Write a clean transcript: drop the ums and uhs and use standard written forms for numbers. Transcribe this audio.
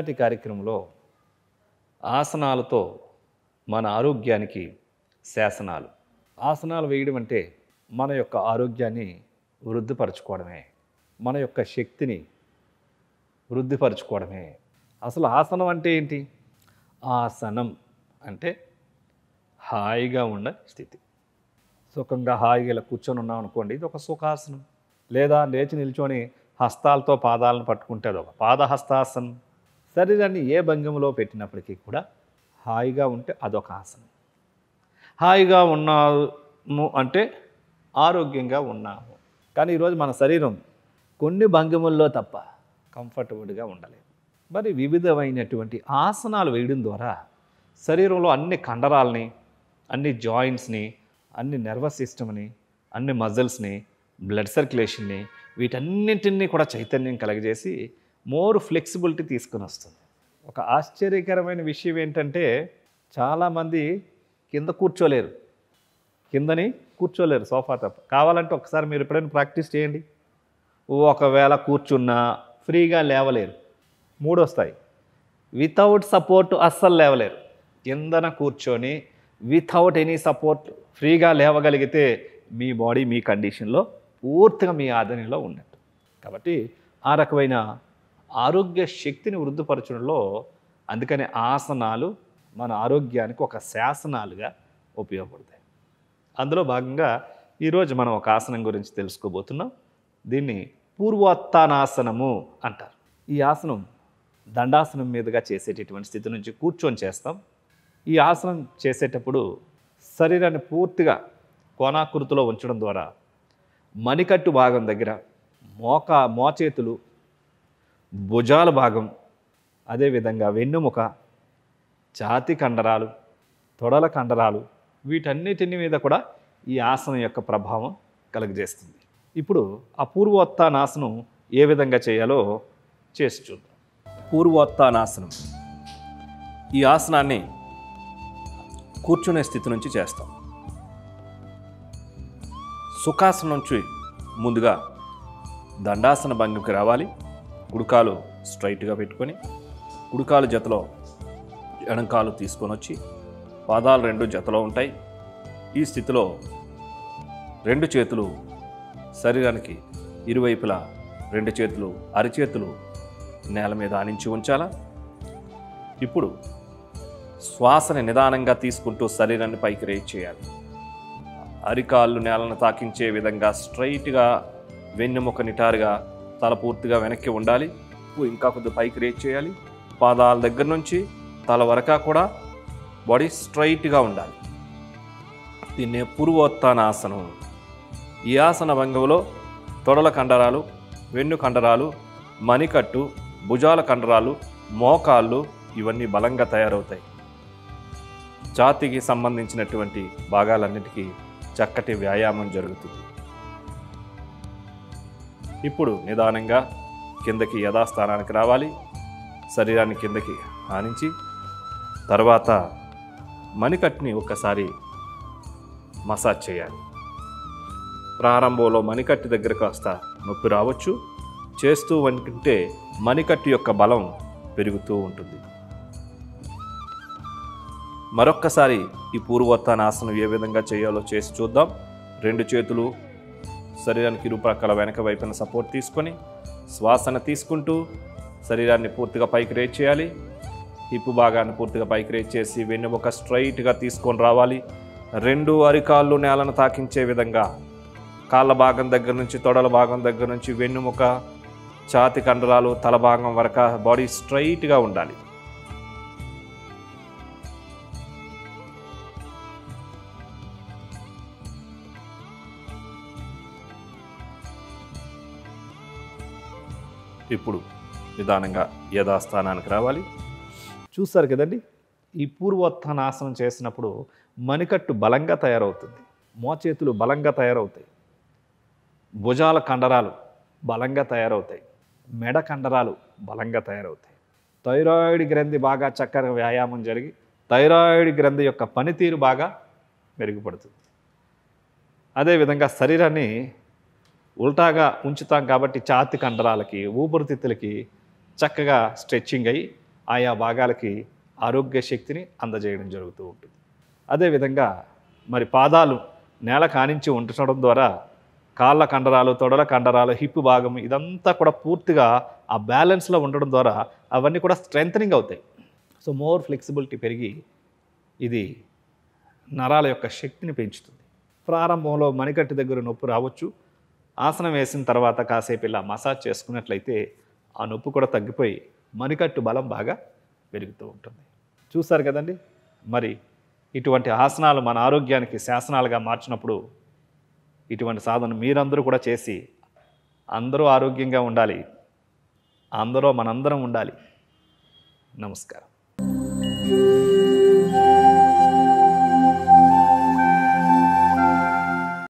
ఈనాటి కార్యక్రమంలో ఆసనాలతో మన ఆరోగ్యానికి శాసనాలు. ఆసనాలు వేయడం అంటే మన యొక్క ఆరోగ్యాన్ని వృద్ధిపరచుకోవడమే, మన యొక్క శక్తిని వృద్ధిపరచుకోవడమే. అసలు ఆసనం అంటే ఏంటి? ఆసనం అంటే హాయిగా ఉన్న స్థితి. సుఖంగా హాయిగా ఇలా కూర్చొని ఉన్నాం అనుకోండి, ఇది ఒక సుఖాసనం. లేదా లేచి నిల్చొని హస్తాలతో పాదాలను పట్టుకుంటే అదొక పాదహస్తాసనం. శరీరాన్ని ఏ భంగిమలో పెట్టినప్పటికీ కూడా హాయిగా ఉంటే అదొక ఆసనం. హాయిగా ఉన్నాము అంటే ఆరోగ్యంగా ఉన్నాము. కానీ ఈరోజు మన శరీరం కొన్ని భంగిమల్లో తప్ప కంఫర్టబుల్గా ఉండలేదు. మరి వివిధమైనటువంటి ఆసనాలు వేయడం ద్వారా శరీరంలో అన్ని కండరాలని, అన్ని జాయింట్స్ని, అన్ని నర్వస్ సిస్టమ్ని, అన్ని మజిల్స్ని, బ్లడ్ సర్క్యులేషన్ని, వీటన్నింటినీ కూడా చైతన్యం కలగజేసి మోర్ ఫ్లెక్సిబిలిటీ తీసుకుని వస్తుంది. ఒక ఆశ్చర్యకరమైన విషయం ఏంటంటే, చాలామంది కింద కూర్చోలేరు, కిందని కూర్చోలేరు సోఫా తప్ప. కావాలంటే ఒకసారి మీరు ఎప్పుడైనా ప్రాక్టీస్ చేయండి. ఒకవేళ కూర్చున్నా ఫ్రీగా లేవలేరు, మూడు వస్తాయి. వితౌట్ సపోర్ట్ అస్సలు లేవలేరు. కిందన కూర్చొని వితౌట్ ఎనీ సపోర్ట్ ఫ్రీగా లేవగలిగితే మీ బాడీ మీ కండిషన్లో పూర్తిగా మీ ఆధీనంలో ఉన్నట్టు. కాబట్టి ఆ రకమైన ఆరోగ్య శక్తిని వృద్ధిపరచడంలో అందుకనే ఆసనాలు మన ఆరోగ్యానికి ఒక శాసనాలుగా ఉపయోగపడతాయి. అందులో భాగంగా ఈరోజు మనం ఒక ఆసనం గురించి తెలుసుకోబోతున్నాం. దీన్ని పూర్వోత్తానాసనము అంటారు. ఈ ఆసనం దండాసనం మీదుగా చేసేటటువంటి స్థితి నుంచి కూర్చొని చేస్తాం. ఈ ఆసనం చేసేటప్పుడు శరీరాన్ని పూర్తిగా కోణాకృతిలో ఉంచడం ద్వారా మణికట్టు భాగం దగ్గర మోచేతులు, భుజాల భాగం, అదేవిధంగా వెన్నుముక, ఛాతీ కండరాలు, తొడల కండరాలు, వీటన్నిటిని మీద కూడా ఈ ఆసనం యొక్క ప్రభావం కలుగజేస్తుంది. ఇప్పుడు ఆ పూర్వోత్తానాసనం ఏ విధంగా చేయాలో చేసి చూద్దాం. పూర్వోత్తానాసనం. ఈ ఆసనాన్ని కూర్చునే స్థితి నుంచి చేస్తాం. సుఖాసనం నుంచి ముందుగా దండాసన భంగిమకి రావాలి. కుడికాలు స్ట్రైట్గా పెట్టుకొని, కుడికాలు జతలో ఎడంకాలు తీసుకొని వచ్చి, పాదాలు రెండు జతలో ఉంటాయి. ఈ స్థితిలో రెండు చేతులు శరీరానికి ఇరువైపులా, రెండు చేతులు అరిచేతులు నేల మీద ఆనించి ఉంచాలా. ఇప్పుడు శ్వాసని నిదానంగా తీసుకుంటూ శరీరాన్ని పైకి రేజ్ చేయాలి. అరికాళ్ళు నేలను తాకించే విధంగా స్ట్రైట్గా, వెన్నెముక నిటారుగా, తల పూర్తిగా వెనక్కి ఉండాలి. ఇంకా కొద్దిగా పైకి రేజ్ చేయాలి. పాదాల దగ్గర నుంచి తల వరకా కూడా బాడీ స్ట్రైట్గా ఉండాలి. దీన్నే పూర్వోత్తానాసనం. ఈ ఆసన భంగిమలో తొడల కండరాలు, వెన్ను కండరాలు, మణికట్టు, భుజాల కండరాలు, మోకాళ్ళు ఇవన్నీ బలంగా తయారవుతాయి. ఛాతీకి సంబంధించినటువంటి భాగాలన్నిటికీ చక్కటి వ్యాయామం జరుగుతుంది. ఇప్పుడు నిదానంగా కిందకి యథాస్థానానికి రావాలి. శరీరాన్ని కిందకి ఆనించి తర్వాత మణికట్టుని ఒక్కసారి మసాజ్ చేయాలి. ప్రారంభంలో మణికట్టు దగ్గర కాస్త నొప్పి రావచ్చు. చేస్తూ ఉంటే మణికట్టు యొక్క బలం పెరుగుతూ ఉంటుంది. మరొక్కసారి ఈ పూర్వోత్తానాసనం ఏ విధంగా చేయాలో చేసి చూద్దాం. రెండు చేతులు శరీరానికి ఇరుప్రక్కల వెనక వైపున సపోర్ట్ తీసుకొని శ్వాసన తీసుకుంటూ శరీరాన్ని పూర్తిగా పైకి రేజ్ చేయాలి. హిప్పు భాగాన్ని పూర్తిగా పైకి రేజ్ చేసి వెన్నుముక స్ట్రైట్గా తీసుకొని రావాలి. రెండు అరికాళ్ళు నేలను తాకించే విధంగా కాళ్ళ భాగం దగ్గర నుంచి, తొడల భాగం దగ్గర నుంచి వెన్నుముక, ఛాతీ కండరాలు, తల భాగం వరకు బాడీ స్ట్రైట్గా ఉండాలి. ఇప్పుడు నిదానంగా యథాస్థానానికి రావాలి. చూస్తారు కదండి, ఈ పూర్వోత్తానాసనం చేసినప్పుడు మణికట్టు బలంగా తయారవుతుంది, మోచేతులు బలంగా తయారవుతాయి, భుజాల కండరాలు బలంగా తయారవుతాయి, మెడ కండరాలు బలంగా తయారవుతాయి. థైరాయిడ్ గ్రంథి బాగా చక్కగా వ్యాయామం జరిగి థైరాయిడ్ గ్రంథి యొక్క పనితీరు బాగా మెరుగుపడుతుంది. అదేవిధంగా శరీరాన్ని ఉల్టాగా ఉంచుతాం కాబట్టి ఛాతీ కండరాలకి, ఊపిరితిత్తులకి చక్కగా స్ట్రెచ్చింగ్ అయ్యి ఆయా భాగాలకి ఆరోగ్య శక్తిని అందజేయడం జరుగుతూ ఉంటుంది. అదేవిధంగా మరి పాదాలు నేల కానించి ఉంచడం ద్వారా కాళ్ళ కండరాలు, తొడల కండరాలు, హిప్ భాగం ఇదంతా కూడా పూర్తిగా ఆ బ్యాలెన్స్లో ఉండడం ద్వారా అవన్నీ కూడా స్ట్రెంథనింగ్ అవుతాయి. సో మోర్ ఫ్లెక్సిబిలిటీ పెరిగి ఇది నరాల యొక్క శక్తిని పెంచుతుంది. ప్రారంభంలో మణికట్టు దగ్గర నొప్పి రావచ్చు. ఆసనం వేసిన తర్వాత కాసేపు ఇలా మసాజ్ చేసుకున్నట్లయితే ఆ నొప్పి కూడా తగ్గిపోయి మణికట్టు బలం బాగా పెరుగుతూ ఉంటుంది. చూసారు కదండి, మరి ఇటువంటి ఆసనాలు మన ఆరోగ్యానికి శాసనాలుగా మార్చినప్పుడు ఇటువంటి సాధన మీరందరూ కూడా చేసి అందరూ ఆరోగ్యంగా ఉండాలి, అందరూ మనందరం ఉండాలి. నమస్కారం.